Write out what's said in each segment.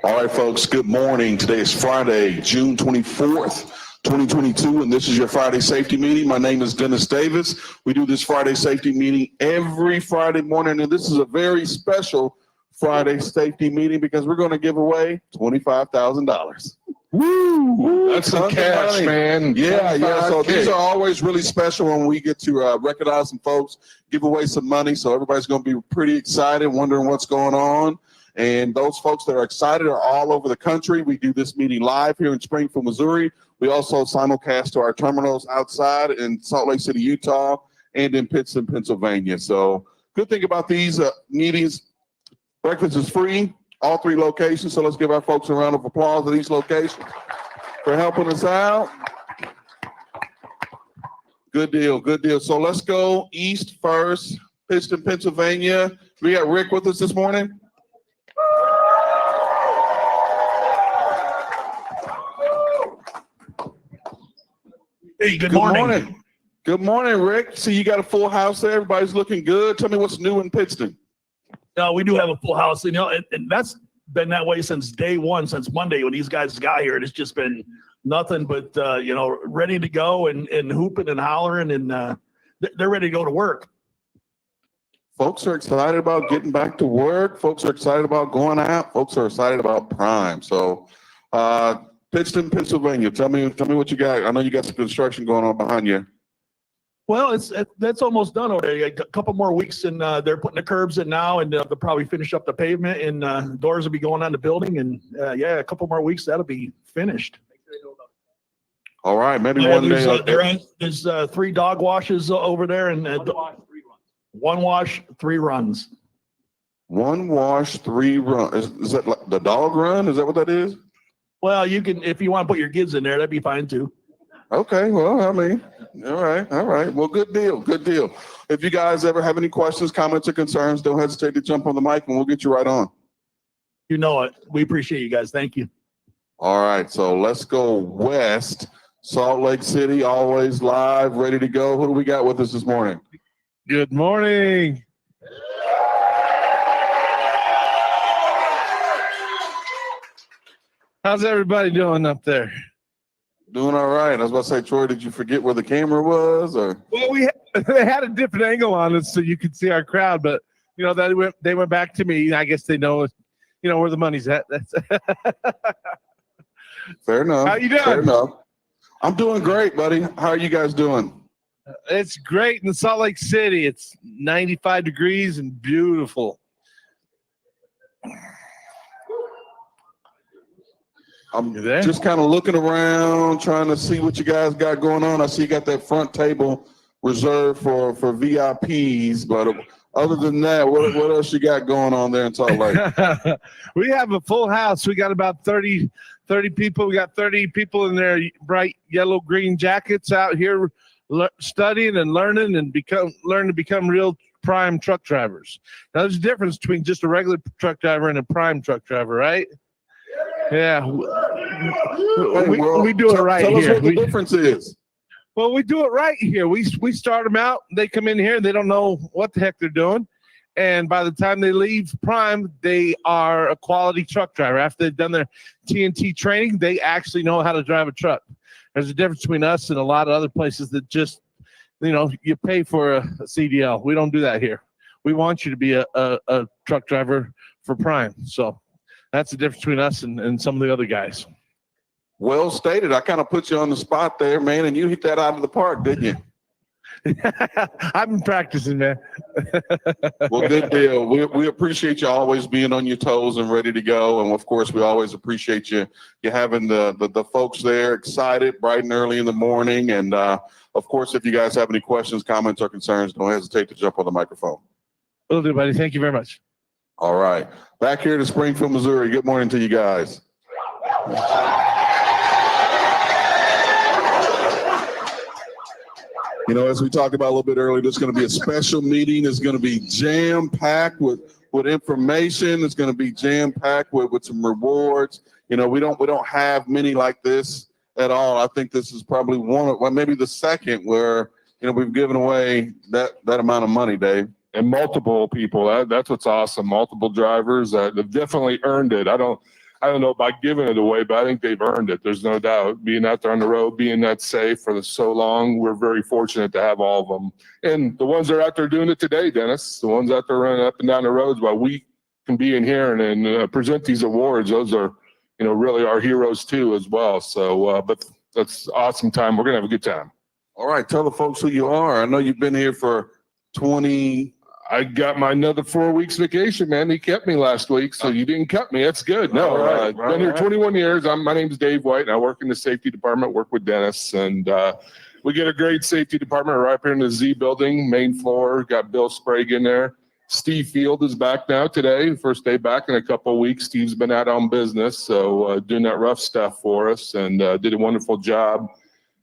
All right, folks, good morning. Today is Friday, June 24th, 2022, and this is your Friday safety meeting. My name is Dennis Davis. We do this Friday safety meeting every Friday morning, and this is a very special Friday safety meeting because we're going to give away $25,000. Woo! That's some cash, money, man. Yeah. So these are always really special when we get to recognize some folks, give away some money. So everybody's going to be pretty excited, wondering what's going on. And those folks that are excited are all over the country. We do this meeting live here in Springfield, Missouri. We also simulcast to our terminals outside in Salt Lake City, Utah, and in Pittston, Pennsylvania. So good thing about these meetings, breakfast is free, all three locations. So let's give our folks a round of applause at each location for helping us out. Good deal. So let's go east first, Pittston, Pennsylvania. We got Rick with us this morning. Hey, good morning. Good morning, Rick. See, you got a full house there. Everybody's looking good. Tell me what's new in Pittston. No, we do have a full house, and that's been that way since day one, since Monday when these guys got here. It's just been nothing but ready to go and hooping and hollering, and they're ready to go to work. Folks are excited about getting back to work. Folks are excited about going out. Folks are excited about Prime. So, Pittston, Pennsylvania. Tell me what you got. I know you got some construction going on behind you. Well, that's almost done already. A couple more weeks, and they're putting the curbs in now, and they'll probably finish up the pavement, and doors will be going on the building, and a couple more weeks that'll be finished. All right, maybe one day. There's 3 dog washes over there, and 1 wash, 3 runs. 1 wash, 3 runs. Is that like the dog run? Is that what that is? Well, you can, if you want to put your kids in there, that'd be fine too. Okay, well, I mean, all right. Well, good deal. If you guys ever have any questions, comments, or concerns, don't hesitate to jump on the mic and we'll get you right on. You know it. We appreciate you guys. Thank you. All right, so let's go west. Salt Lake City, always live, ready to go. Who do we got with us this morning? Good morning. How's everybody doing up there? Doing all right. I was about to say, Troy, did you forget where the camera was? Or well, they had a different angle on us so you could see our crowd, but they went back to me. I guess they know, where the money's at. That's fair enough. How you doing? Fair enough. I'm doing great, buddy. How are you guys doing? It's great in Salt Lake City. It's 95 degrees and beautiful. I'm just kind of looking around, trying to see what you guys got going on. I see you got that front table reserved for VIPs, but other than that, what else you got going on there in Salt Lake? We have a full house. We got about 30 people. We got 30 people in their bright yellow green jackets out here studying and learning and learn to become real prime truck drivers. Now, there's a difference between just a regular truck driver and a prime truck driver, right? Yeah, we do it right here. Tell us what the difference is. Well, we do it right here. We start them out. They come in here. They don't know what the heck they're doing. And by the time they leave Prime, they are a quality truck driver. After they've done their TNT training, they actually know how to drive a truck. There's a difference between us and a lot of other places that just, you pay for a CDL. We don't do that here. We want you to be a truck driver for Prime. So that's the difference between us and some of the other guys. Well stated. I kind of put you on the spot there, man, and you hit that out of the park, didn't you? I've been practicing, man. Well, good deal. We appreciate you always being on your toes and ready to go. And, of course, we always appreciate you having the folks there excited bright and early in the morning. And, of course, if you guys have any questions, comments, or concerns, don't hesitate to jump on the microphone. Will do, buddy. Thank you very much. All right. Back here to Springfield, Missouri. Good morning to you guys. As we talked about a little bit earlier, this is going to be a special meeting. It's going to be jam-packed with information. It's going to be jam-packed with some rewards. We don't have many like this at all. I think this is probably maybe the second where we've given away that amount of money, Dave. And multiple people. That's what's awesome. Multiple drivers that have definitely earned it. I I don't know about giving it away, but I think they've earned it. There's no doubt. Being out there on the road, being that safe for so long, we're very fortunate to have all of them. And the ones that are out there doing it today, Dennis, the ones out there running up and down the roads while we can be in here and present these awards, those are, really our heroes too as well. So, but that's awesome time. We're going to have a good time. All right. Tell the folks who you are. I know you've been here for 20. I got my another 4 weeks vacation, man. He kept me last week, so you didn't cut me. That's good. No, been here 21 years. My name's Dave White, and I work in the safety department, work with Dennis, and we get a great safety department right up here in the Z building, main floor. Got Bill Sprague in there. Steve Field is back now today. First day back in a couple of weeks. Steve's been out on business, so doing that rough stuff for us, and did a wonderful job.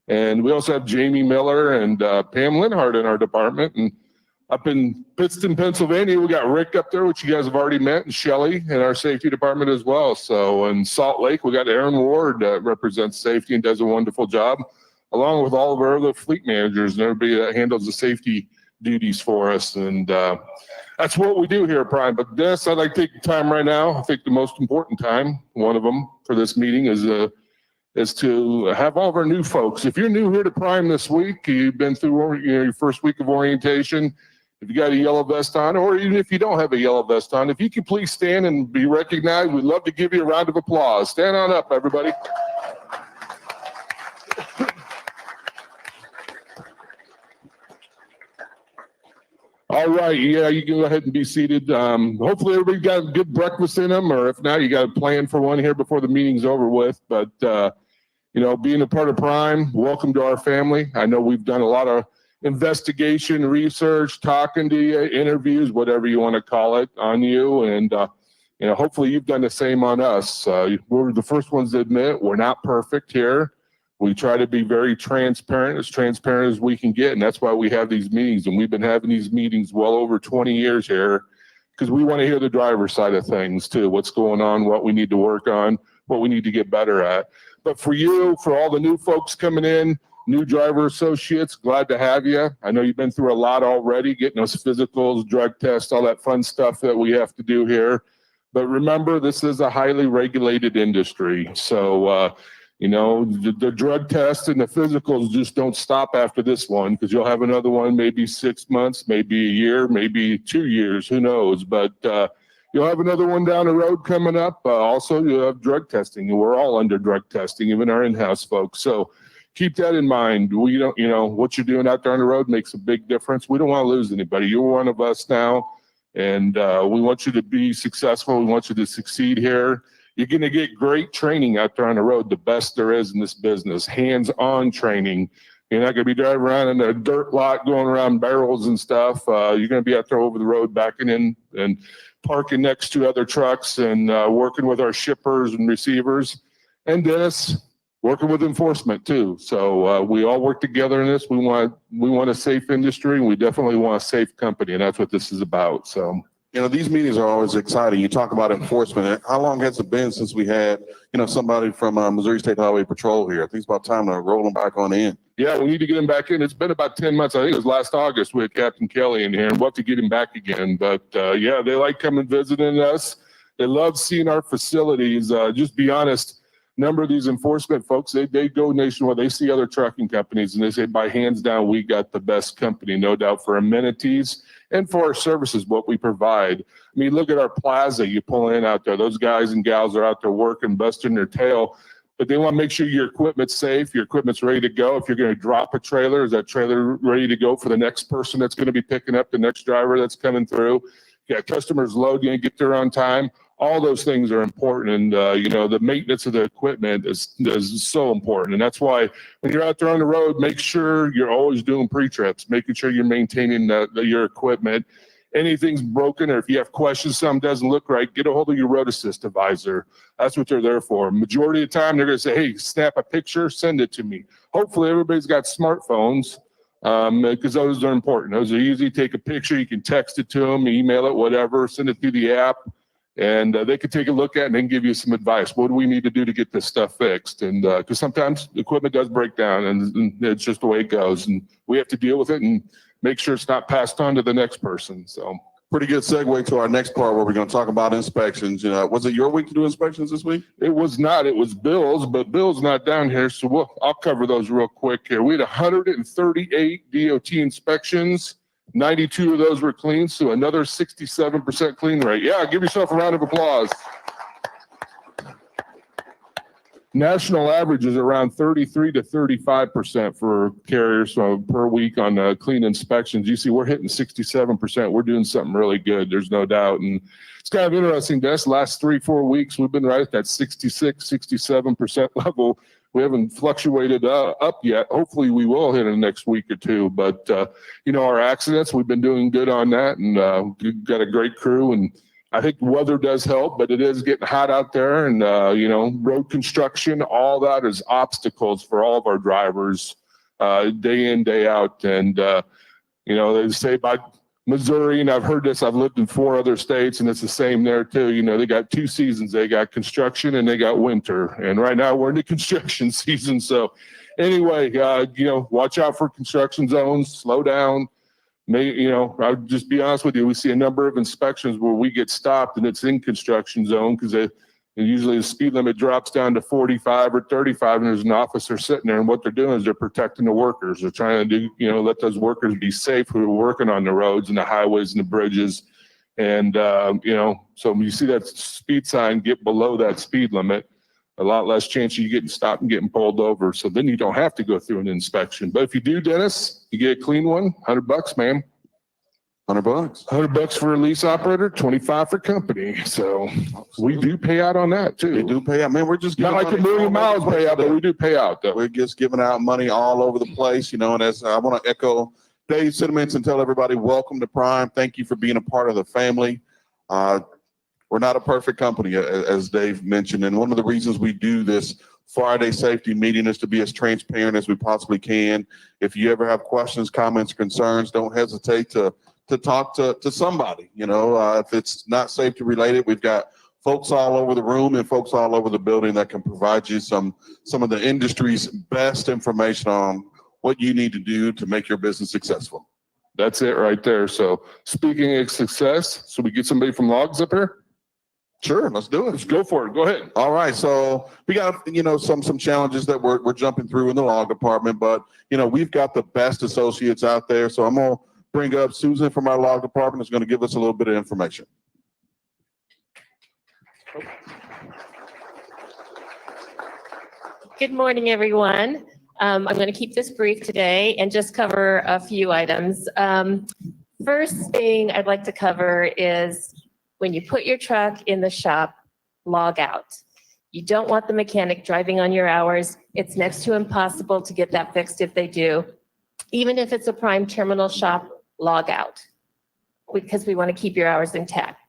And we also have Jamie Miller and Pam Linhart in our department, and up in Pittston, Pennsylvania, we got Rick up there, which you guys have already met, and Shelly in our safety department as well. So in Salt Lake, we got Aaron Ward that represents safety and does a wonderful job, along with all of our other fleet managers and everybody that handles the safety duties for us. And that's what we do here at Prime. But Dennis, I'd like to take the time right now. I think the most important time, one of them for this meeting is to have all of our new folks. If you're new here to Prime this week, you've been through your first week of orientation, if you got a yellow vest on, or even if you don't have a yellow vest on, if you could please stand and be recognized, we'd love to give you a round of applause. Stand on up, everybody. All right, yeah, you can go ahead and be seated. Hopefully everybody got a good breakfast in them, or if not, you got a plan for one here before the meeting's over with. But, being a part of Prime, welcome to our family. I know we've done a lot of investigation, research, talking to you, interviews, whatever you want to call it, on you. And, hopefully you've done the same on us. We're the first ones to admit we're not perfect here. We try to be very transparent as we can get. And that's why we have these meetings. And we've been having these meetings well over 20 years here because we want to hear the driver's side of things too. What's going on, what we need to work on, what we need to get better at. But for you, for all the new folks coming in, new driver associates, glad to have you. I know you've been through a lot already, getting those physicals, drug tests, all that fun stuff that we have to do here. But remember, this is a highly regulated industry. So, the drug tests and the physicals just don't stop after this one, because you'll have another one, maybe 6 months, maybe a year, maybe 2 years, who knows. But you'll have another one down the road coming up. Also, you'll have drug testing, and we're all under drug testing, even our in-house folks. So keep that in mind. We don't, what you're doing out there on the road makes a big difference. We don't want to lose anybody. You're one of us now, and we want you to be successful. We want you to succeed here. You're going to get great training out there on the road, the best there is in this business, hands-on training. You're not going to be driving around in a dirt lot going around barrels and stuff. You're going to be out there over the road backing in and parking next to other trucks and working with our shippers and receivers. And Dennis, working with enforcement too. So we all work together in this. We want a safe industry, and we definitely want a safe company, and that's what this is about. So. These meetings are always exciting. You talk about enforcement. How long has it been since we had, somebody from Missouri State Highway Patrol here? I think it's about time to roll them back on in. Yeah, we need to get him back in. It's been about 10 months. I think it was last August we had Captain Kelly in here, and we'll have to get him back again. But yeah, they like coming visiting us. They love seeing our facilities. Just be honest, number of these enforcement folks, they go nationwide. They see other trucking companies, and they say, by hands down, we got the best company, no doubt, for amenities and for our services, what we provide. I mean, look at our plaza you pull in out there. Those guys and gals are out there working, busting their tail, but they want to make sure your equipment's safe, your equipment's ready to go. If you're going to drop a trailer, is that trailer ready to go for the next person that's going to be picking up the next driver that's coming through? Yeah, customers load, you get there on time. All those things are important, and the maintenance of the equipment is so important, and that's why when you're out there on the road, make sure you're always doing pre-trips, making sure you're maintaining your equipment. Anything's broken, or if you have questions, something doesn't look right, get a hold of your road assist advisor. That's what they're there for. Majority of the time, they're going to say, "Hey, snap a picture, send it to me." Hopefully, everybody's got smartphones, because those are important. Those are easy. Take a picture, you can text it to them, email it, whatever, send it through the app. And they can take a look at it and then give you some advice. What do we need to do to get this stuff fixed? And because sometimes the equipment does break down, and it's just the way it goes. And we have to deal with it and make sure it's not passed on to the next person. So Pretty good segue to our next part where we're going to talk about inspections. Was it your week to do inspections this week? It was not. It was Bill's, but Bill's not down here, so I'll cover those real quick here. We had 138 DOT inspections. 92 of those were clean, so another 67% clean rate. Yeah, give yourself a round of applause. National average is around 33 to 35% for carriers per week on clean inspections. You see, we're hitting 67%. We're doing something really good. There's no doubt. And it's kind of interesting. This last 3-4 weeks, we've been right at that 66, 67% level. We haven't fluctuated up yet. Hopefully we will hit in the next week or two. But, our accidents, we've been doing good on that. And we've got a great crew. And I think the weather does help, but it is getting hot out there, and road construction, all that is obstacles for all of our drivers, day in, day out. And they say about Missouri, and I've heard this, I've lived in 4 other states, and it's the same there too. They got 2 seasons. They got construction and they got winter. And right now we're in the construction season. So anyway, watch out for construction zones, slow down. I'll just be honest with you. We see a number of inspections where we get stopped and it's in construction zone because usually the speed limit drops down to 45 or 35 and there's an officer sitting there, and what they're doing is they're protecting the workers. They're trying to let those workers be safe who are working on the roads and the highways and the bridges. And, so when you see that speed sign get below that speed limit, a lot less chance of you getting stopped and getting pulled over. So then you don't have to go through an inspection. But if you do, Dennis, you get a clean one, $100, man. $100. $100 for a lease operator, 25 for company. So we do pay out on that too. We do pay out, man. We're just not like a million miles pay out, but we do pay out though. We're just giving out money all over the place, and as I want to echo Dave's sentiments and tell everybody, welcome to Prime. Thank you for being a part of the family. We're not a perfect company, as Dave mentioned, and one of the reasons we do this Friday safety meeting is to be as transparent as we possibly can. If you ever have questions, comments, concerns, don't hesitate to talk to somebody. If it's not safety related, we've got folks all over the room and folks all over the building that can provide you some of the industry's best information on what you need to do to make your business successful. That's it right there. So speaking of success, so we get somebody from logs up here? Sure, let's do it. Let's go for it. Go ahead. All right, so we got some challenges that we're jumping through in the log department, but we've got the best associates out there. So I'm gonna bring up Susan from our log department, who's going to give us a little bit of information. Good morning, everyone. I'm going to keep this brief today and just cover a few items. First thing I'd like to cover is when you put your truck in the shop, log out. You don't want the mechanic driving on your hours. It's next to impossible to get that fixed if they do. Even if it's a Prime terminal shop, log out because we want to keep your hours intact.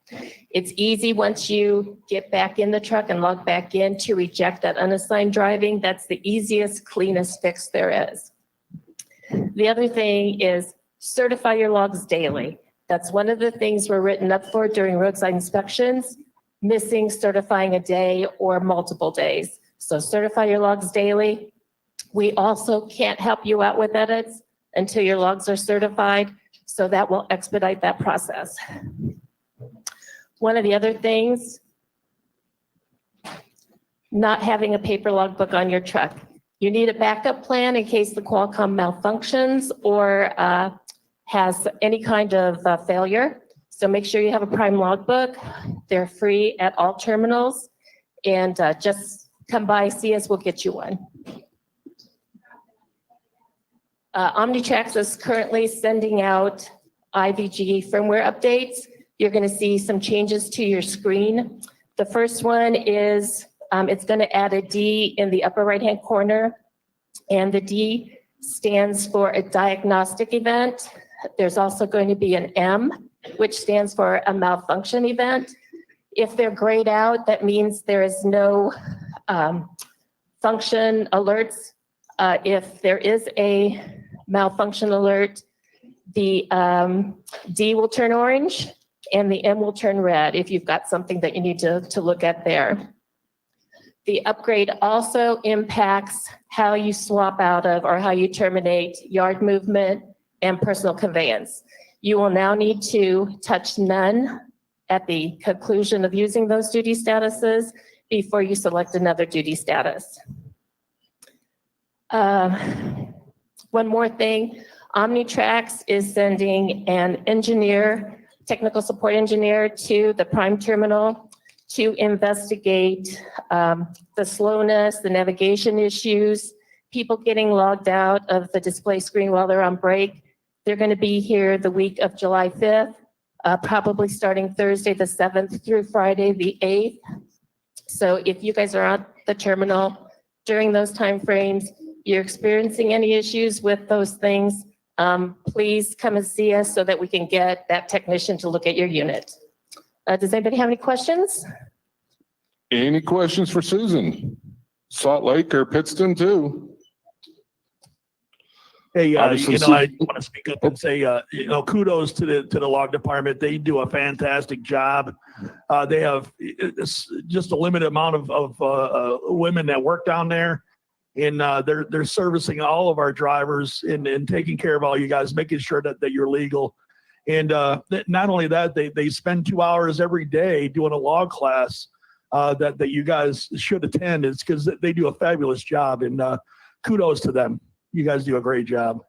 It's easy once you get back in the truck and log back in to reject that unassigned driving. That's the easiest, cleanest fix there is. The other thing is certify your logs daily. That's one of the things we're written up for during roadside inspections, missing certifying a day or multiple days. So certify your logs daily. We also can't help you out with edits until your logs are certified. So that will expedite that process. One of the other things, not having a paper logbook on your truck. You need a backup plan in case the Qualcomm malfunctions or has any kind of failure. So make sure you have a Prime logbook. They're free at all terminals. And just come by, see us, we'll get you one. OmniTrax is currently sending out IVG firmware updates. You're going to see some changes to your screen. The first one is it's going to add a D in the upper right-hand corner, and the D stands for a diagnostic event. There's also going to be an M, which stands for a malfunction event. If they're grayed out, that means there is no function alerts. If there is a malfunction alert, the D will turn orange and the M will turn red if you've got something that you need to look at there. The upgrade also impacts how you swap out of or how you terminate yard movement and personal conveyance. You will now need to touch none at the conclusion of using those duty statuses before you select another duty status. One more thing, Omnitrax is sending an engineer, technical support engineer to the Prime Terminal to investigate the slowness, the navigation issues, people getting logged out of the display screen while they're on break. They're going to be here the week of July 5th, probably starting Thursday the 7th through Friday the 8th. So if you guys are at the terminal during those timeframes, you're experiencing any issues with those things, please come and see us so that we can get that technician to look at your unit. Does anybody have any questions? Any questions for Susan? Salt Lake or Pittston too? Hey, Obviously, I want to speak up and say, kudos to the log department. They do a fantastic job. They have just a limited amount of women that work down there, and they're servicing all of our drivers and taking care of all you guys, making sure that you're legal. And not only that, they spend 2 hours every day doing a log class that you guys should attend. It's because they do a fabulous job, and kudos to them. You guys do a great job.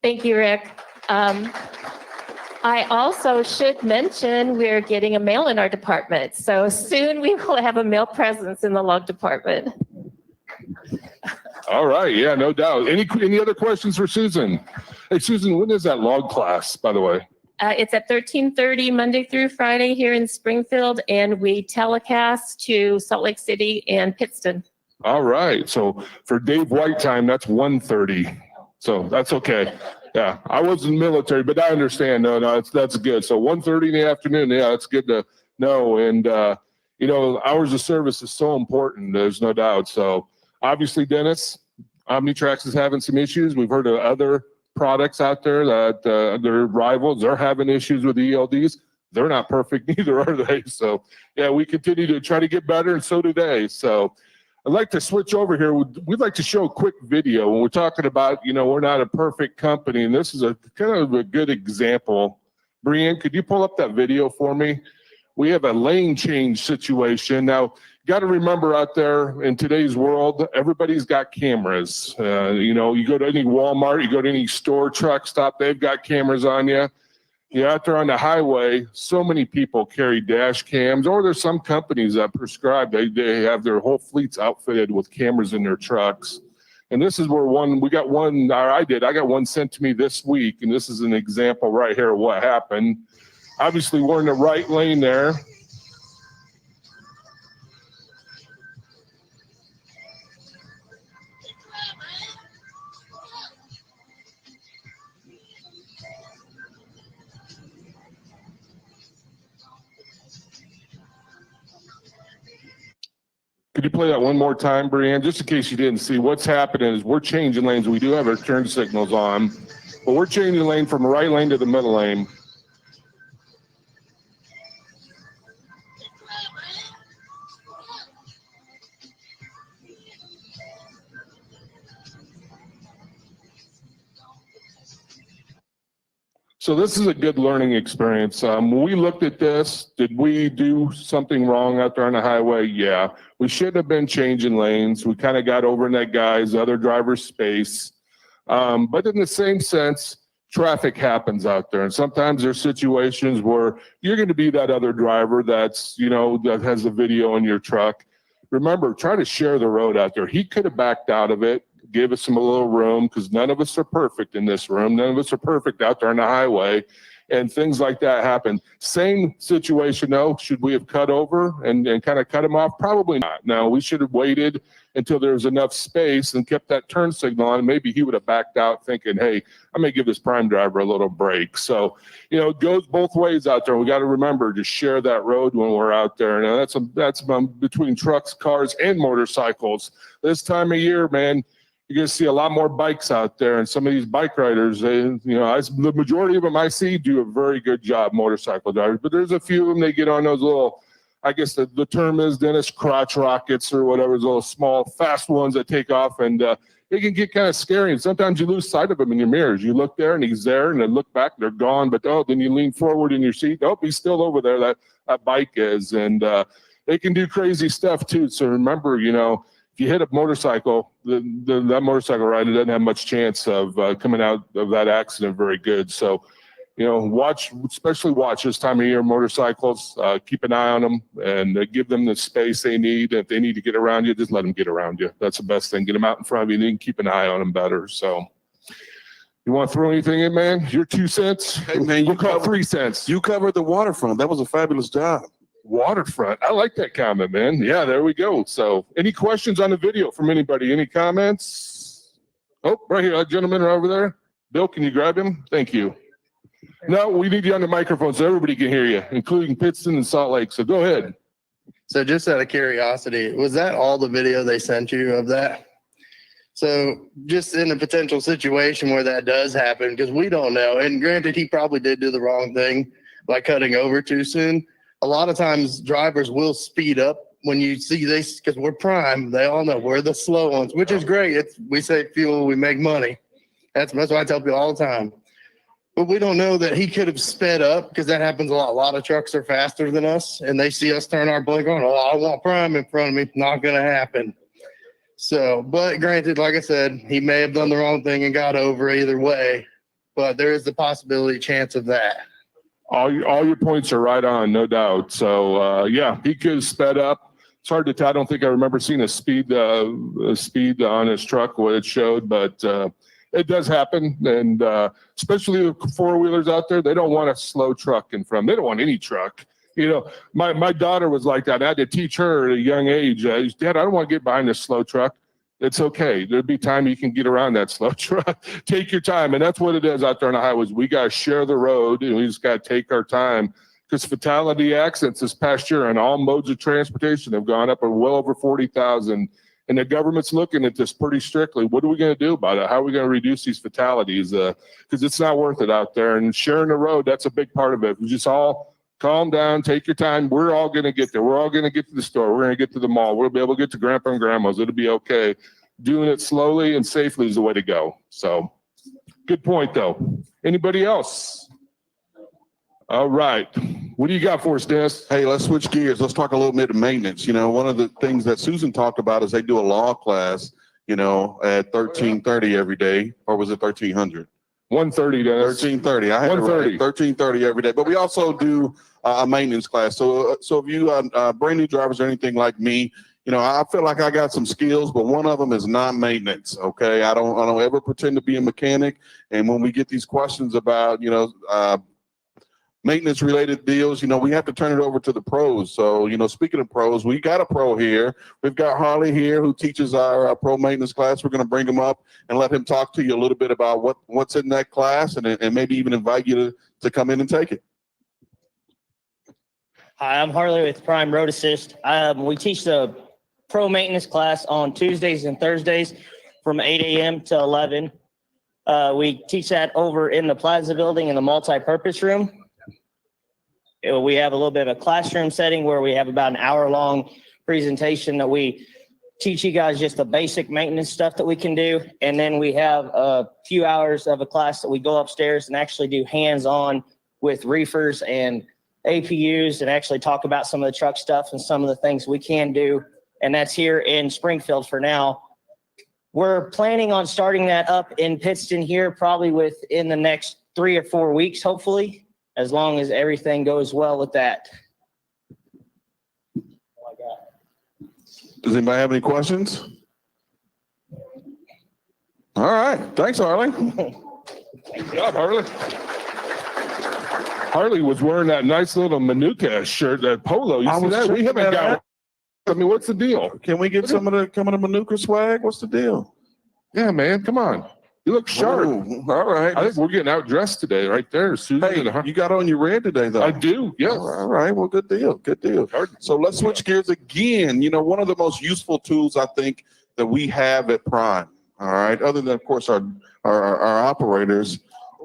Thank you, Rick. I also should mention we're getting a mail in our department. So soon we will have a mail presence in the log department. All right. Yeah, no doubt. Any other questions for Susan? Hey, Susan, when is that log class, by the way? It's at 13:30 Monday through Friday here in Springfield, and we telecast to Salt Lake City and Pittston. All right. So for Dave White time, that's 1:30. So that's okay. Yeah, I was in the military, but I understand. No, that's good. So 1:30 in the afternoon. Yeah, that's good to know. And hours of service is so important. There's no doubt. So obviously, Dennis, Omnitrax is having some issues. We've heard of other products out there that their rivals are having issues with ELDs. They're not perfect neither, are they? So yeah, we continue to try to get better, and so do they. So I'd like to switch over here. We'd like to show a quick video when we're talking about, we're not a perfect company, and this is a kind of a good example. Brianne, could you pull up that video for me? We have a lane change situation. Now, you got to remember out there in today's world, everybody's got cameras. You go to any Walmart, you go to any store, truck stop, they've got cameras on you. You're out there on the highway, so many people carry dash cams, or there's some companies that prescribe, they have their whole fleets outfitted with cameras in their trucks. And this is where I got one sent to me this week, and this is an example right here of what happened. Obviously, we're in the right lane there. Could you play that one more time, Brianne? Just in case you didn't see, what's happening is we're changing lanes. We do have our turn signals on, but we're changing lane from the right lane to the middle lane. So this is a good learning experience. When we looked at this, did we do something wrong out there on the highway? Yeah, we should have been changing lanes. We kind of got over in that guy's other driver's space. But in the same sense, traffic happens out there. And sometimes there's situations where you're going to be that other driver that's, that has a video in your truck. Remember, try to share the road out there. He could have backed out of it. Give us some a little room, because none of us are perfect in this room. None of us are perfect out there on the highway, and things like that happen. Same situation though. Should we have cut over and kind of cut him off? Probably not. No, we should have waited until there was enough space and kept that turn signal on. Maybe he would have backed out thinking, hey, I may give this prime driver a little break. So, it goes both ways out there. We got to remember to share that road when we're out there. Now that's between trucks, cars, and motorcycles. This time of year, man, you're going to see a lot more bikes out there, and some of these bike riders, the majority of them I see do a very good job, motorcycle drivers, but there's a few of them, they get on those little, I guess the term is, Dennis, crotch rockets or whatever, those little small, fast ones that take off, and it can get kind of scary. And sometimes you lose sight of him in your mirrors. You look there and he's there, and then look back, they're gone. But then you lean forward in your seat. Oh, he's still over there. That bike is, and they can do crazy stuff too. So remember, if you hit a motorcycle, that motorcycle rider doesn't have much chance of coming out of that accident very good. So, especially watch this time of year motorcycles. Keep an eye on them and give them the space they need. If they need to get around you, just let them get around you. That's the best thing. Get them out in front of you, and you can keep an eye on them better. So, you want to throw anything in, man? Your 2 cents? Hey, man, we'll call 3 cents. You covered the waterfront. That was a fabulous job. Waterfront. I like that comment, man. Yeah, there we go. So, any questions on the video from anybody? Any comments? Oh, right here, that gentleman right over there. Bill, can you grab him? Thank you. No, we need you on the microphone so everybody can hear you, including Pittston and Salt Lake. So go ahead. So just out of curiosity, was that all the video they sent you of that? So just in a potential situation where that does happen, because we don't know, and granted, he probably did do the wrong thing by cutting over too soon. A lot of times drivers will speed up when you see this, because we're prime. They all know we're the slow ones, which is great. We save fuel, we make money. That's what I tell people all the time. But we don't know that he could have sped up, because that happens a lot. A lot of trucks are faster than us, and they see us turn our blinker on. Oh, I want prime in front of me. Not going to happen. So, but granted, like I said, he may have done the wrong thing and got over either way. But there is the possibility, chance of that. All your points are right on, no doubt. So, yeah, he could have sped up. It's hard to tell. I don't think I remember seeing a speed on his truck, what it showed, but it does happen. And especially the four-wheelers out there, they don't want a slow truck in front. They don't want any truck. My daughter was like that. I had to teach her at a young age. Dad, I don't want to get behind a slow truck. It's okay. There'll be time you can get around that slow truck. Take your time. And that's what it is out there on the highways. We got to share the road, and we just got to take our time, because fatality accidents this past year on all modes of transportation have gone up well over 40,000. And the government's looking at this pretty strictly. What are we going to do about it? How are we going to reduce these fatalities? Because it's not worth it out there. And sharing the road, that's a big part of it. We just all calm down, take your time. We're all going to get there. We're all going to get to the store. We're going to get to the mall. We'll be able to get to grandpa and grandma's. It'll be okay. Doing it slowly and safely is the way to go. So, good point, though. Anybody else? All right. What do you got for us, Dennis? Hey, let's switch gears. Let's talk a little bit of maintenance. One of the things that Susan talked about is they do a law class, at 13:30 every day. Or was it 1300? 1:30, Dennis. 13:30. I had 1:30. 13:30 every day. But we also do a maintenance class. So if you are brand new drivers or anything like me, I feel like I got some skills, but one of them is not maintenance. Okay, I don't ever pretend to be a mechanic. And when we get these questions about maintenance related deals, we have to turn it over to the pros. So speaking of pros, we got a pro here. We've got Harley here who teaches our pro maintenance class. We're going to bring him up and let him talk to you a little bit about what's in that class, and maybe even invite you to come in and take it. Hi, I'm Harley with Prime Road Assist. We teach the pro maintenance class on Tuesdays and Thursdays from 8 a.m. to 11. We teach that over in the Plaza building in the multi-purpose room. We have a little bit of a classroom setting where we have about an hour-long presentation that we teach you guys just the basic maintenance stuff that we can do. And then we have a few hours of a class that we go upstairs and actually do hands-on with reefers and APUs and actually talk about some of the truck stuff and some of the things we can do. And that's here in Springfield for now. We're planning on starting that up in Pittston here probably within the next 3 or 4 weeks, hopefully, as long as everything goes well with that. Does anybody have any questions? All right. Thanks, Harley. Good job, Harley. Harley was wearing that nice little Manuka shirt, that polo. You see that? We haven't got. I mean, what's the deal? Can we get some of the Manuka swag? What's the deal? Yeah, man, come on. You look sharp. Ooh, all right. I think we're getting outdressed today, right there, Susan. Hey, you got on your red today, though. I do, yes. All right, well, good deal, good deal. So let's switch gears again. One of the most useful tools I think that we have at Prime, all right, other than, of course, our operators,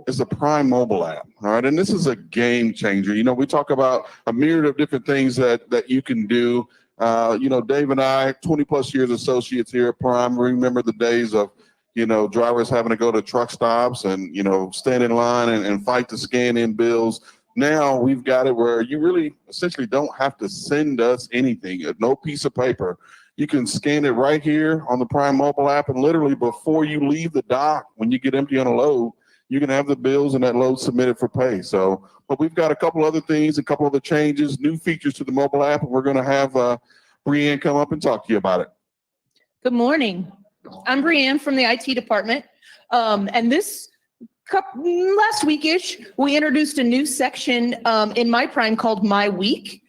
is the Prime mobile app, all right? And this is a game changer. We talk about a myriad of different things that you can do. Dave and I, 20 plus years associates here at Prime, remember the days of, drivers having to go to truck stops and, stand in line and fight to scan in bills. Now we've got it where you really essentially don't have to send us anything, no piece of paper. You can scan it right here on the Prime mobile app, and literally before you leave the dock, when you get empty on a load, you can have the bills and that load submitted for pay. So, but we've got a couple other things, a couple other changes, new features to the mobile app, and we're going to have Brianne come up and talk to you about it. Good morning. I'm Brianne from the IT department. And this last week-ish, we introduced a new section in My Prime called My Week.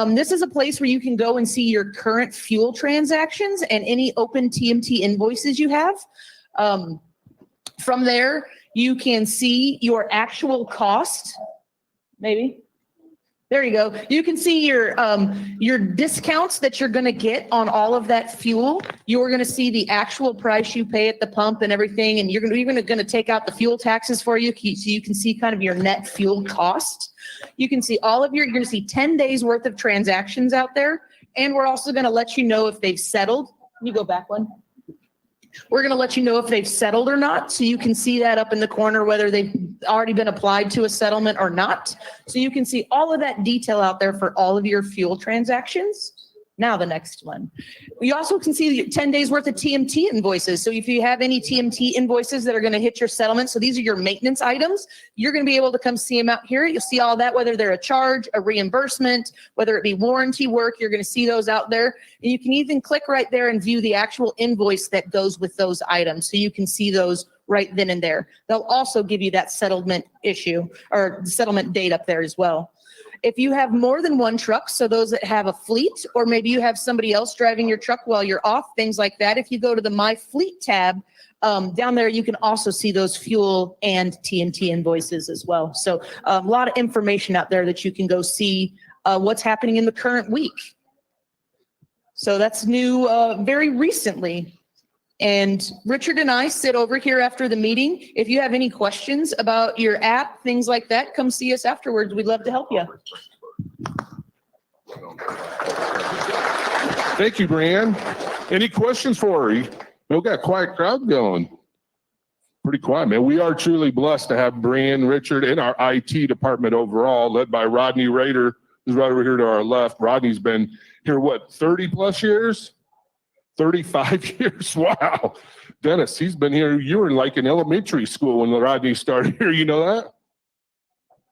This is a place where you can go and see your current fuel transactions and any open TMT invoices you have. From there, you can see your actual cost. Maybe. There you go. You can see your discounts that you're going to get on all of that fuel. You're going to see the actual price you pay at the pump and everything, and you're going to take out the fuel taxes for you, so you can see kind of your net fuel cost. You can see you're going to see 10 days worth of transactions out there, and we're also going to let you know if they've settled. Can you go back one? We're going to let you know if they've settled or not. So you can see that up in the corner, whether they've already been applied to a settlement or not. So you can see all of that detail out there for all of your fuel transactions. Now the next one. You also can see 10 days worth of TMT invoices. So if you have any TMT invoices that are going to hit your settlement, so these are your maintenance items, you're going to be able to come see them out here. You'll see all that, whether they're a charge, a reimbursement, whether it be warranty work, you're going to see those out there. And you can even click right there and view the actual invoice that goes with those items. So you can see those right then and there. They'll also give you that settlement issue or settlement date up there as well. If you have more than one truck, so those that have a fleet, or maybe you have somebody else driving your truck while you're off, things like that. If you go to the My Fleet tab, down there, you can also see those fuel and TMT invoices as well. So a lot of information out there that you can go see what's happening in the current week. So that's new very recently. And Richard and I sit over here after the meeting. If you have any questions about your app, things like that, come see us afterwards. We'd love to help you. Thank you, Brianne. Any questions for her? We've got a quiet crowd going. Pretty quiet, man. We are truly blessed to have Brianne, Richard, and our IT department overall, led by Rodney Rader, who's right over here to our left. Rodney's been here, 30 plus years? 35 years. Wow. Dennis, he's been here. You were like in elementary school when Rodney started here. You know that?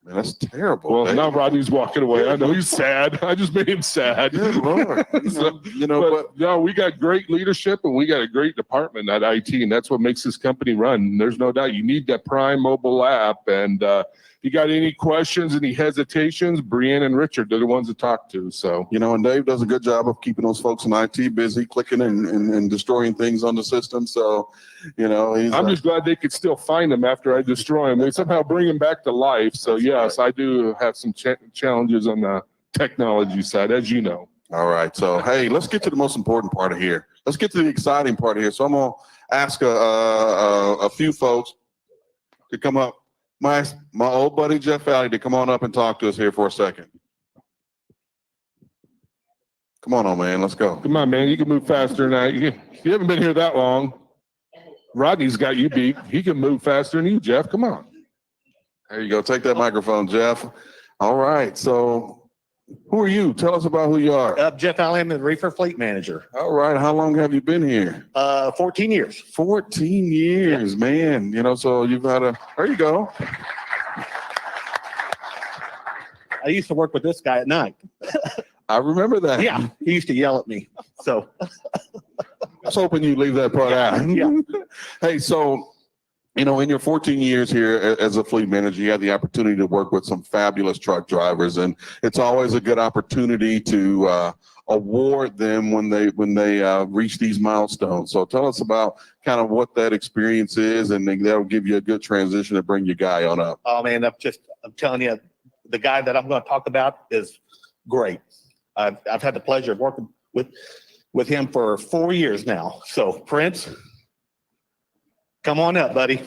Man, that's terrible. Well, man. now Rodney's walking away. I know he's sad. I just made him sad. Good Lord. So, but no, we got great leadership and we got a great department at IT, and that's what makes this company run. There's no doubt you need that Prime mobile app. And if you got any questions, any hesitations, Brianne and Richard, they're the ones to talk to. So, and Dave does a good job of keeping those folks in IT busy, clicking and destroying things on the system. So, I'm just glad they could still find them after I destroy them. They somehow bring them back to life. So yes, I do have some challenges on the technology side, as you know. All right. So, hey, let's get to the most important part of here. Let's get to the exciting part of here. So I'm going to ask a few folks to come up. My old buddy, Jeff Allie, to come on up and talk to us here for a second. Come on, man. Let's go. Come on, man. You can move faster than that. You haven't been here that long. Rodney's got you beat. He can move faster than you, Jeff. Come on. There you go. Take that microphone, Jeff. All right. So who are you? Tell us about who you are. Jeff Allie, I'm the reefer fleet manager. All right. How long have you been here? 14 years. 14 years, man. So you've had there you go. I used to work with this guy at night. I remember that. Yeah, he used to yell at me. So I was hoping you'd leave that part out. Yeah. Hey, so, in your 14 years here as a fleet manager, you had the opportunity to work with some fabulous truck drivers, and it's always a good opportunity to award them when they reach these milestones. So tell us about kind of what that experience is, and that'll give you a good transition to bring your guy on up. Oh man, I'm telling you, the guy that I'm going to talk about is great. I've had the pleasure of working with him for 4 years now. So Prince, come on up, buddy.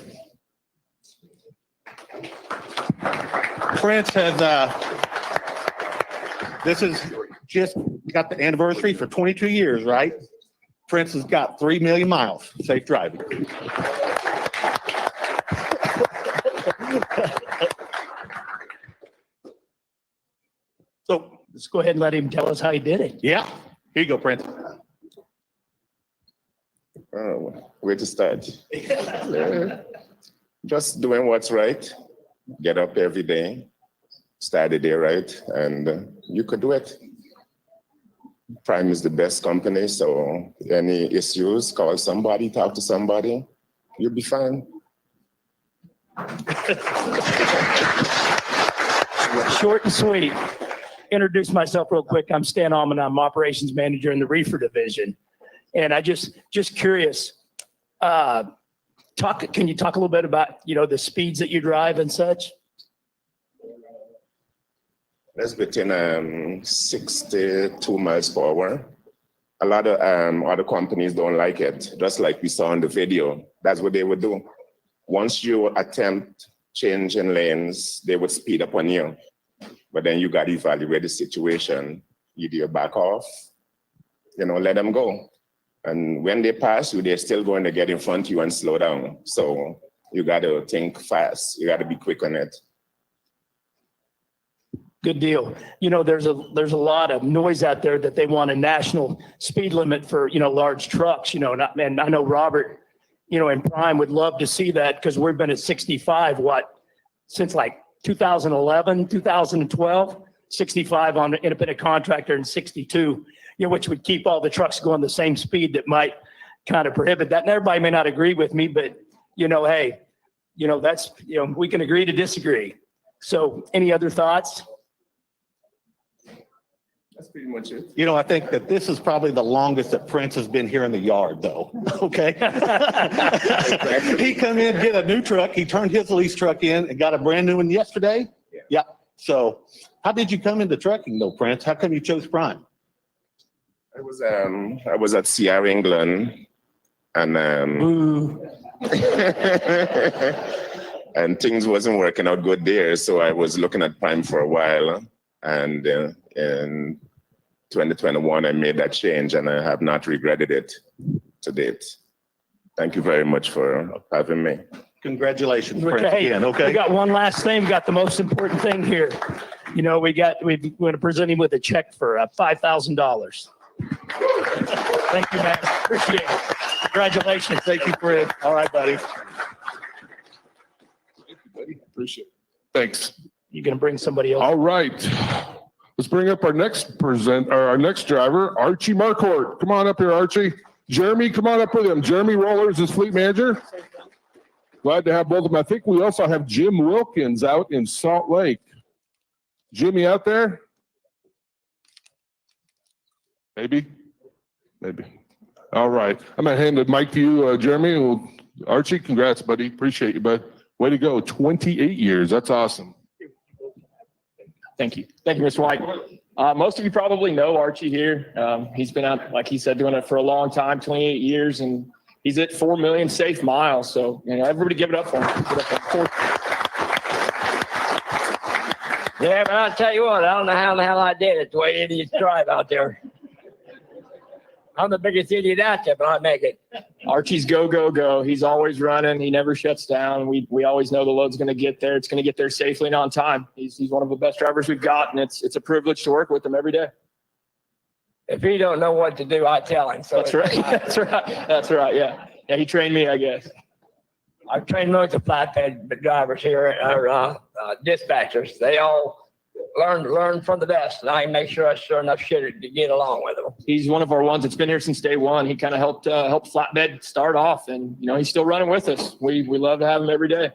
Prince has this is just got the anniversary for 22 years, right? Prince has got 3 million miles. Safe driving. So let's go ahead and let him tell us how he did it. Yeah. Here you go, Prince. Oh, where to start? Just doing what's right. Get up every day, start the day right, and you could do it. Prime is the best company, so any issues, call somebody, talk to somebody, you'll be fine. Short and sweet. Introduce myself real quick. I'm Stan Allman. I'm operations manager in the reefer division. And I just curious, can you talk a little bit about, the speeds that you drive and such? That's between 62 miles per hour. A lot of other companies don't like it, just like we saw in the video. That's what they would do. Once you attempt changing lanes, they would speed up on you. But then you got to evaluate the situation. Either you back off, let them go. And when they pass you, they're still going to get in front of you and slow down. So you got to think fast. You got to be quick on it. Good deal. There's a lot of noise out there that they want a national speed limit for, large trucks, and I know Robert, in Prime would love to see that because we've been at 65, since like 2011, 2012, 65 on an independent contractor and 62, which would keep all the trucks going the same speed that might kind of prohibit that. And everybody may not agree with me, but, hey, that's, we can agree to disagree. So any other thoughts? That's pretty much it. I think that this is probably the longest that Prince has been here in the yard, though. Okay. He come in, get a new truck. He turned his lease truck in and got a brand new one yesterday. Yeah. So how did you come into trucking though, Prince? How come you chose Prime? I was at Sierra England and and things wasn't working out good there. So I was looking at Prime for a while, and in 2021, I made that change and I have not regretted it to date. Thank you very much for having me. Congratulations, Prince, Okay. again, okay? We got one last thing. We got the most important thing here. We're going to present him with a check for $5,000. Thank you, man. Appreciate it. Congratulations. Thank you, Prince. All right, buddy. Thank you, buddy. Appreciate it. Thanks. You going to bring somebody else? All right. Let's bring up our next driver, Archie McCourt. Come on up here, Archie. Jeremy, come on up with him. Jeremy Rollers is fleet manager. Glad to have both of them. I think we also have Jim Wilkins out in Salt Lake. Jimmy out there? Maybe. All right. I'm going to hand the mic to you, Jeremy. Archie, congrats, buddy. Appreciate you, bud. Way to go. 28 years. That's awesome. Thank you. Thank you, Mr. White. Most of you probably know Archie here. He's been out, like he said, doing it for a long time, 28 years, and he's at 4 million safe miles. So, everybody give it up for him. Yeah, but I'll tell you what, I don't know how the hell I did it, the way idiots drive out there. I'm the biggest idiot out there, but I make it. Archie's go, go, go. He's always running. He never shuts down. We always know the load's going to get there. It's going to get there safely and on time. He's one of the best drivers we've got, and it's a privilege to work with him every day. If he don't know what to do, I tell him. So That's right. That's right. Yeah. Yeah, he trained me, I guess. I've trained most of the flatbed drivers here, dispatchers. They all learn from the best, and I make sure I sure enough shit to get along with them. He's one of our ones that's been here since day one. He kind of helped flatbed start off, and he's still running with us. We love to have him every day.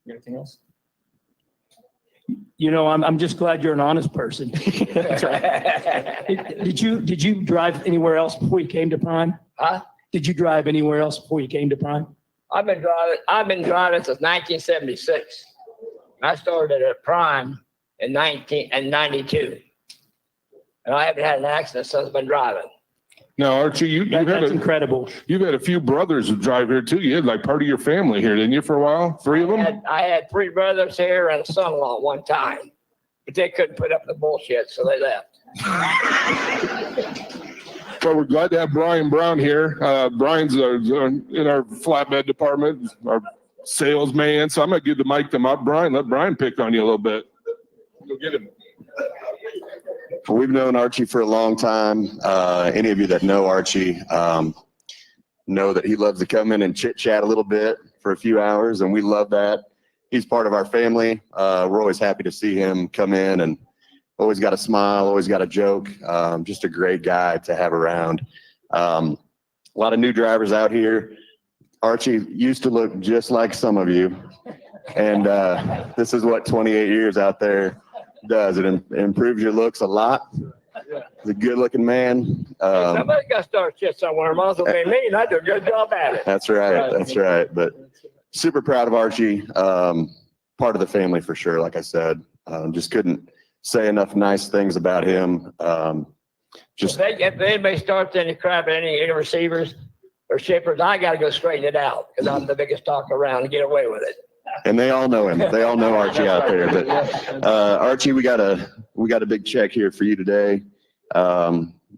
Anything else? I'm just glad you're an honest person. That's right. Did you drive anywhere else before you came to Prime? Huh? Did you drive anywhere else before you came to Prime? I've been driving since 1976. I started at Prime in 92, and I haven't had an accident since I've been driving. Now, Archie, That's incredible. You've had a few brothers who drive here too. You had like part of your family here, didn't you, for a while? 3 of them? I had 3 brothers here and a son-in-law at one time, but they couldn't put up the bullshit, so they left. Well, we're glad to have Brian Brown here. Brian's in our flatbed department, our salesman. So I'm going to give the mic to Brian. Let Brian pick on you a little bit. Go get him. We've known Archie for a long time. Any of you that know Archie know that he loves to come in and chit chat a little bit for a few hours, and we love that. He's part of our family. We're always happy to see him come in, and always got a smile, always got a joke. Just a great guy to have around. A lot of new drivers out here. Archie used to look just like some of you, and this is what 28 years out there does. It improves your looks a lot. He's a good-looking man. Somebody's got to start shit somewhere. Might as well be me, and I do a good job at it. That's right. That's right. But super proud of Archie. Part of the family for sure. Like I said, just couldn't say enough nice things about him. If anybody starts any crap at any receivers or shippers, I got to go straighten it out because I'm the biggest talker around and get away with it. And they all know him. They all know Archie out there. But Archie, we got a big check here for you today.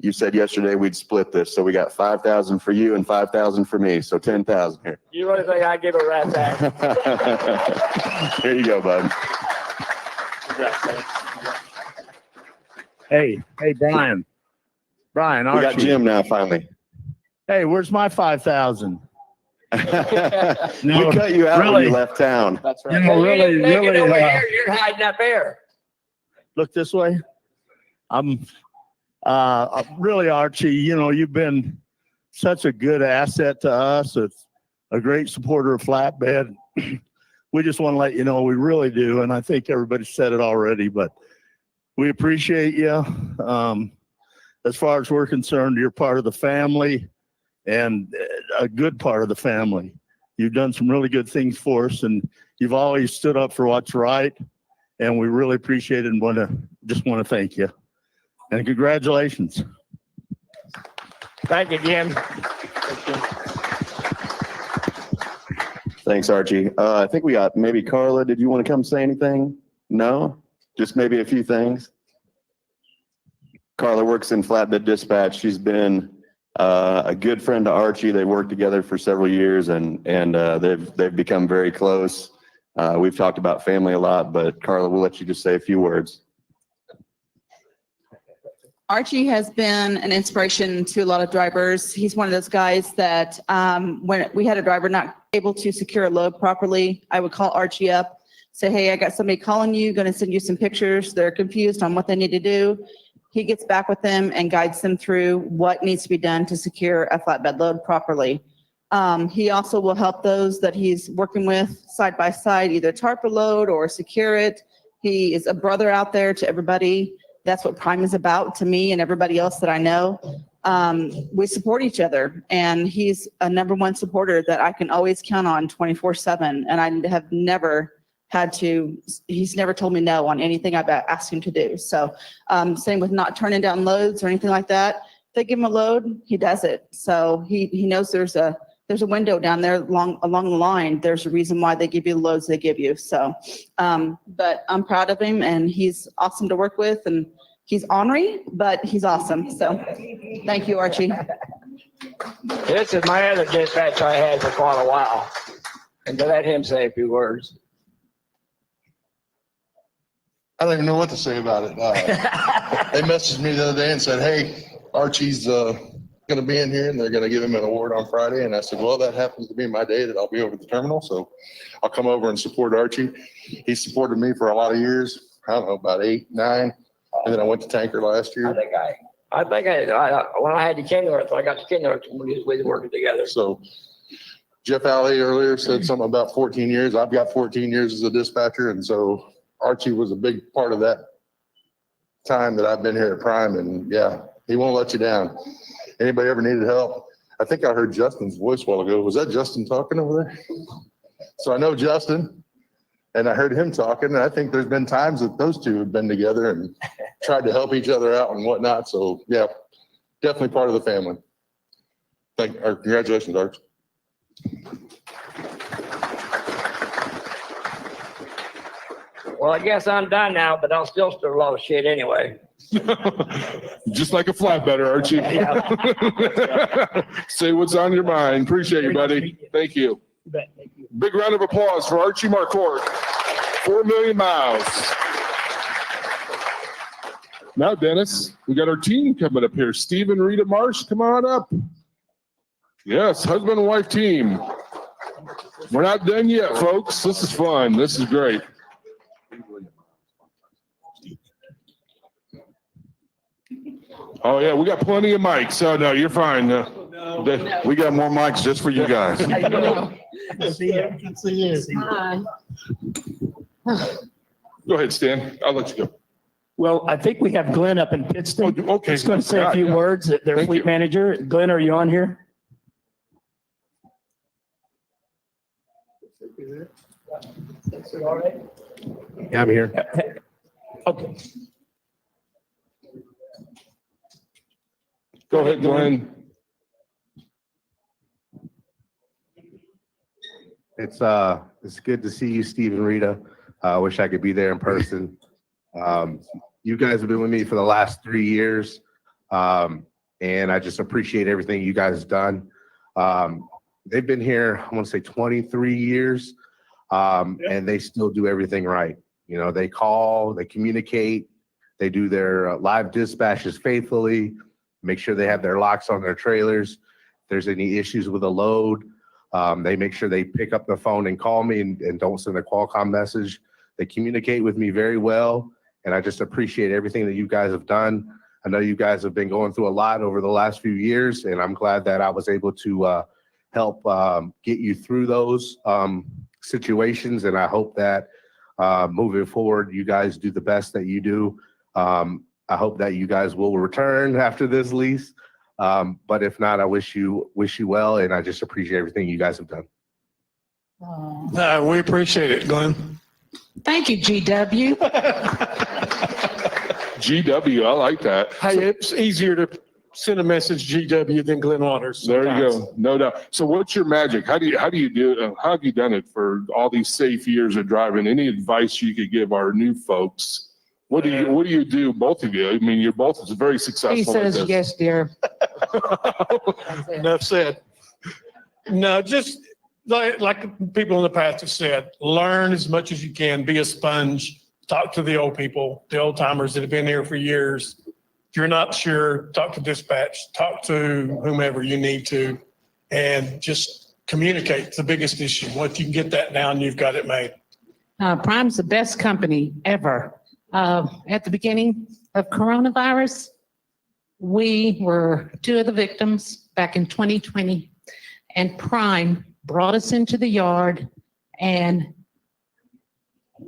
You said yesterday we'd split this, so we got $5,000 for you and $5,000 for me, so $10,000 here. You really think I give a rat back? Here you go, bud. Hey, Brian. Brian, Archie. We got Jim now, finally. Hey, where's my 5,000? We cut you out really, when you left town. That's right. You know, really, you're hiding up there. Look this way. I'm really, Archie, you know, you've been such a good asset to us. It's a great supporter of flatbed. We just want to let you know we really do. And I think everybody said it already, but we appreciate you. As far as we're concerned, you're part of the family and a good part of the family. You've done some really good things for us, and you've always stood up for what's right. And we really appreciate it and just want to thank you. And congratulations. Thank you, Jim. Thanks, Archie. I think we got maybe Carla. Did you want to come say anything? No? Just maybe a few things? Carla works in flatbed dispatch. She's been a good friend to Archie. They worked together for several years, and they've become very close. We've talked about family a lot, but Carla, we'll let you just say a few words. Archie has been an inspiration to a lot of drivers. He's one of those guys that when we had a driver not able to secure a load properly, I would call Archie up, say, hey, I got somebody calling you, going to send you some pictures. They're confused on what they need to do. He gets back with them and guides them through what needs to be done to secure a flatbed load properly. He also will help those that he's working with side by side, either tarp a load or secure it. He is a brother out there to everybody. That's what Prime is about to me and everybody else that I know. We support each other, and he's a #1 supporter that I can always count on 24/7. And I have never he's never told me no on anything I've asked him to do. So same with not turning down loads or anything like that. If they give him a load, he does it. So he knows there's a window down there along the line. There's a reason why they give you the loads they give you. So, but I'm proud of him, and he's awesome to work with, and he's ornery, but he's awesome. So thank you, Archie. This is my other dispatch I had for quite a while. And to let him say a few words. I don't even know what to say about it. They messaged me the other day and said, hey, Archie's going to be in here and they're going to give him an award on Friday. And I said, well, that happens to be my day that I'll be over at the terminal. So I'll come over and support Archie. He supported me for a lot of years. I don't know, about 8, 9. And then I went to Tanker last year. I think when I had the Kenworth, I got the Kenworth when we was working together. So Jeff Allie earlier said something about 14 years. I've got 14 years as a dispatcher. And so Archie was a big part of that time that I've been here at Prime. And yeah, he won't let you down. Anybody ever needed help? I think I heard Justin's voice a while ago. Was that Justin talking over there? So I know Justin, and I heard him talking. And I think there's been times that those two have been together and tried to help each other out and whatnot. So yeah, definitely part of the family. Congratulations, Archie. Well, I guess I'm done now, but I'll still stir a lot of shit anyway. Just like a flatbedder, Archie. Say what's on your mind. Appreciate you, buddy. Thank you. Big round of applause for Archie McCourt. 4 million miles. Now, Dennis, we got our team coming up here. Steve and Rita Marsh, come on up. Yes, husband and wife team. We're not done yet, folks. This is fun. This is great. Oh, yeah, we got plenty of mics. Oh, no, you're fine. We got more mics just for you guys. Hi. Go ahead, Stan. I'll let you go. Well, I think we have Glenn up in Pittston. Oh, okay. He's going to say a few words. Their Thank fleet you. manager. Glenn, are you on here? Yeah, I'm here. Okay. Go ahead, Glenn. It's good to see you, Steve and Rita. I wish I could be there in person. You guys have been with me for the last 3 years, and I just appreciate everything you guys have done. They've been here, I want to say 23 years, and they still do everything right. You know, they call, they communicate, they do their live dispatches faithfully, make sure they have their locks on their trailers. If there's any issues with a load, they make sure they pick up the phone and call me and don't send a Qualcomm message. They communicate with me very well, and I just appreciate everything that you guys have done. I know you guys have been going through a lot over the last few years, and I'm glad that I was able to help get you through those situations, and I hope that moving forward, you guys do the best that you do. I hope that you guys will return after this lease. But if not, I wish you well, and I just appreciate everything you guys have done. We appreciate it, Glenn. Thank you, GW. GW, I like that. Hey, it's easier to send a message GW than Glenn Waters. There you sometimes. go. No doubt. So what's your magic? How have you done it for all these safe years of driving? Any advice you could give our new folks? What do you do, both of you? I mean, you're both very successful. He says, at this. yes, dear. Enough said. No, just like people in the past have said, learn as much as you can, be a sponge, talk to the old people, the old timers that have been here for years. If you're not sure, talk to dispatch, talk to whomever you need to, and just communicate. It's the biggest issue. Once you can get that down, you've got it made. Prime's the best company ever. At the beginning of coronavirus, we were two of the victims back in 2020, and Prime brought us into the yard and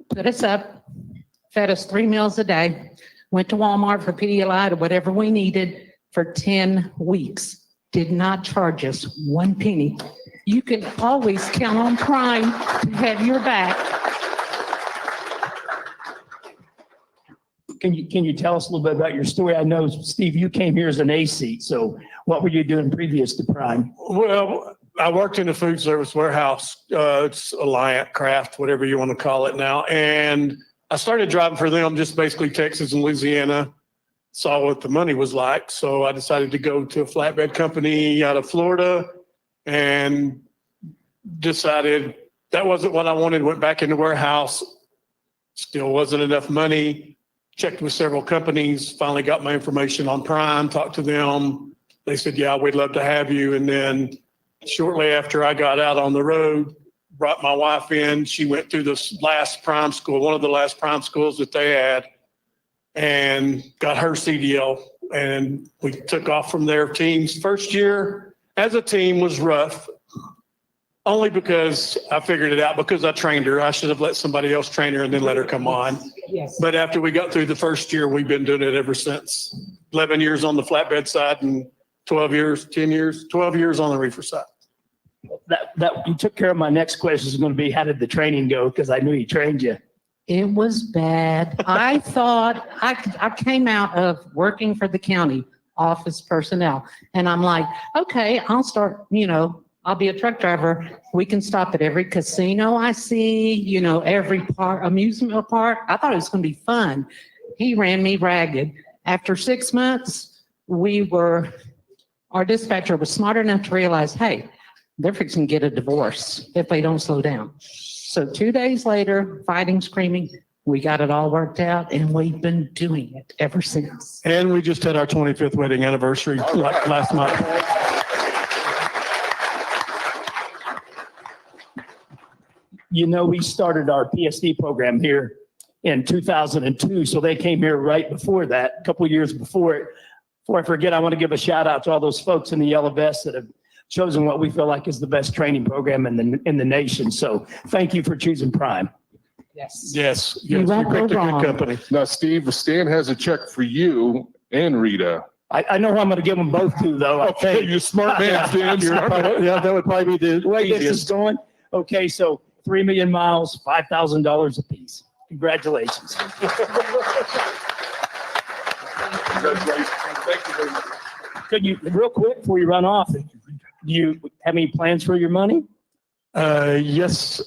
put us up, fed us 3 meals a day, went to Walmart for Pedialyte or whatever we needed for 10 weeks, did not charge us 1 penny. You can always count on Prime to have your back. Can you tell us a little bit about your story? I know, Steve, you came here as an A seat. So what were you doing previous to Prime? Well, I worked in a food service warehouse. It's Alliant Craft, whatever you want to call it now. And I started driving for them, just basically Texas and Louisiana. Saw what the money was like. So I decided to go to a flatbed company out of Florida and decided that wasn't what I wanted. Went back in the warehouse. Still wasn't enough money. Checked with several companies, finally got my information on Prime, talked to them. They said, yeah, we'd love to have you. And then shortly after I got out on the road, brought my wife in. She went through this last Prime school, one of the last Prime schools that they had, and got her CDL. And we took off from there. Teams first year as a team was rough, only because I figured it out, because I trained her. I should have let somebody else train her and then let her come on. Yes. But after we got through the first year, we've been doing it ever since. 11 years on the flatbed side and 12 years on the reefer side. That you took care of my next question is going to be, how did the training go? Because I knew he trained you. It was bad. I thought I came out of working for the county office personnel, and I'm like, okay, I'll start, I'll be a truck driver. We can stop at every casino I see, every amusement park. I thought it was going to be fun. He ran me ragged. After 6 months, our dispatcher was smart enough to realize, hey, they're fixing to get a divorce if they don't slow down. So 2 days later, fighting, screaming, we got it all worked out, and we've been doing it ever since. And we just had our 25th wedding anniversary last month. You know, we started our PSD program here in 2002, so they came here right before that, a couple of years before it. Before I forget, I want to give a shout out to all those folks in the yellow vests that have chosen what we feel like is the best training program in the nation. So thank you for choosing Prime. Yes. Yes. You Yes. won't We picked go a good wrong. company. Now, Steve, Stan has a check for you and Rita. I know who I'm going to give them both to, though. I Okay, think. you smart man, Stan. Smart man. Yeah, that would probably be The way this is easiest. going. Okay, so 3 million miles, $5,000 a piece. Congratulations. Congratulations. Thank you very much. Could you, real quick, before you run off, do you have any plans for your money? Yes.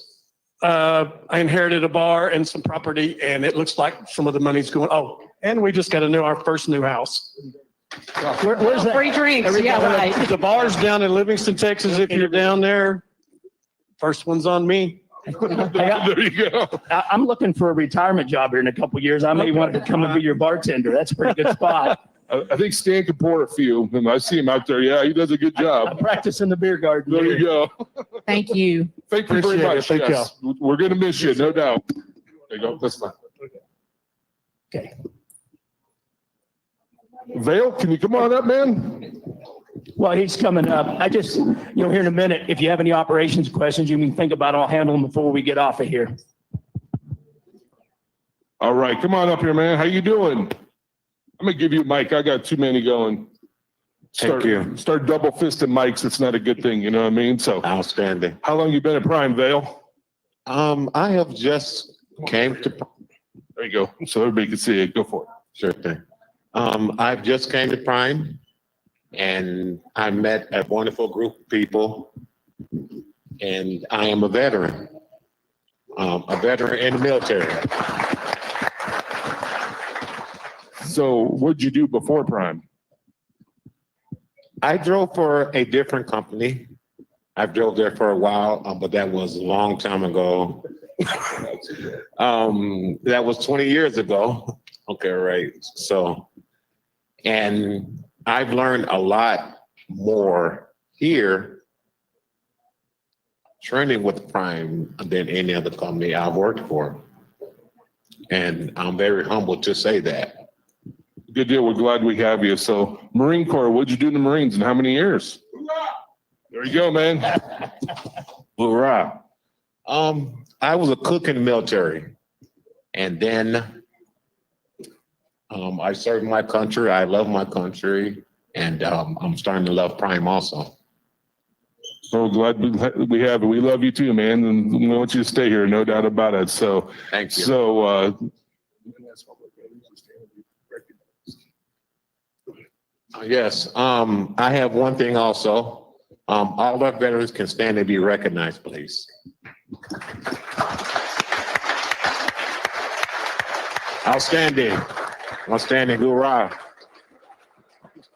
I inherited a bar and some property, and it looks like some of the money's going. Oh, and we just got our first new house. Where's that? Free drinks, yeah, right. The bar's down in Livingston, Texas. If you're down there, first one's on me. There you go. I'm looking for a retirement job here in a couple of years. I may want to come and be your bartender. That's a pretty good spot. I think Stan can pour a few. And I see him out there. Yeah, he does a good I job. practice in the beer garden. There you go. Thank you. Thank you very Appreciate it. much. Thank Yes. We're going to miss you, no doubt. There you go. That's fine. Okay. Vale, can you come on up, man? Well, he's coming up. Here in a minute, if you have any operations questions, you can think about it. I'll handle them before we get off of here. All right, come on up here, man. How you doing? I'm gonna give you a mic. I got too many going. Thank you. Start double fisting mics. It's not a good thing, you know what I mean? So Outstanding. how long you been at Prime, Vale? I have just came to, There you go. So everybody can see it. Go for it. sure thing. I've just came to Prime and I met a wonderful group of people and I am a veteran in the military. So what'd you do before Prime? I drove for a different company. I drove there for a while, but that was a long time ago. That was 20 years ago. Okay, right. So, and I've learned a lot more here training with Prime than any other company I've worked for. And I'm very humbled to say that. Good deal. We're glad we have you. So Marine Corps, what'd you do in the Marines and how many years? There you go, man. Hoorah. I was a cook in the military. And then I served my country. I love my country. And I'm starting to love Prime also. So glad we have it. We love you too, man. And we want you to stay here, no doubt about it. So, Thank you. so, Yes, I have one thing also. All our veterans can stand and be recognized, please. Outstanding. Outstanding. Hoorah.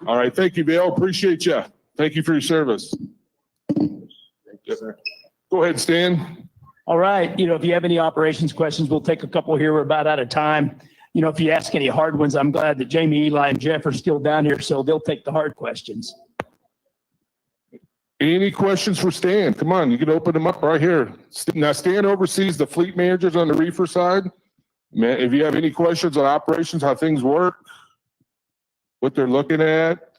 all right. Thank you, Vale. Appreciate you. Thank you for your service. Go ahead, Stan. All right. If you have any operations questions, we'll take a couple here. We're about out of time. If you ask any hard ones, I'm glad that Jamie, Eli, and Jeff are still down here, so they'll take the hard questions. Any questions for Stan? Come on, you can open them up right here. Now, Stan oversees the fleet managers on the reefer side. Man, if you have any questions on operations, how things work, what they're looking at.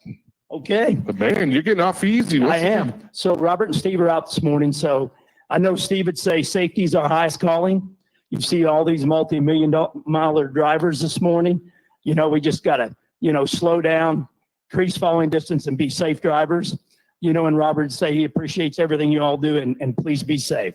Okay. But man, you're getting off easy. I am. So Robert and Steve are out this morning. So I know Steve would say safety is our highest calling. You see all these multi-million-miler drivers this morning. We just got to, slow down, increase following distance, and be safe drivers. And Robert would say he appreciates everything you all do, and please be safe.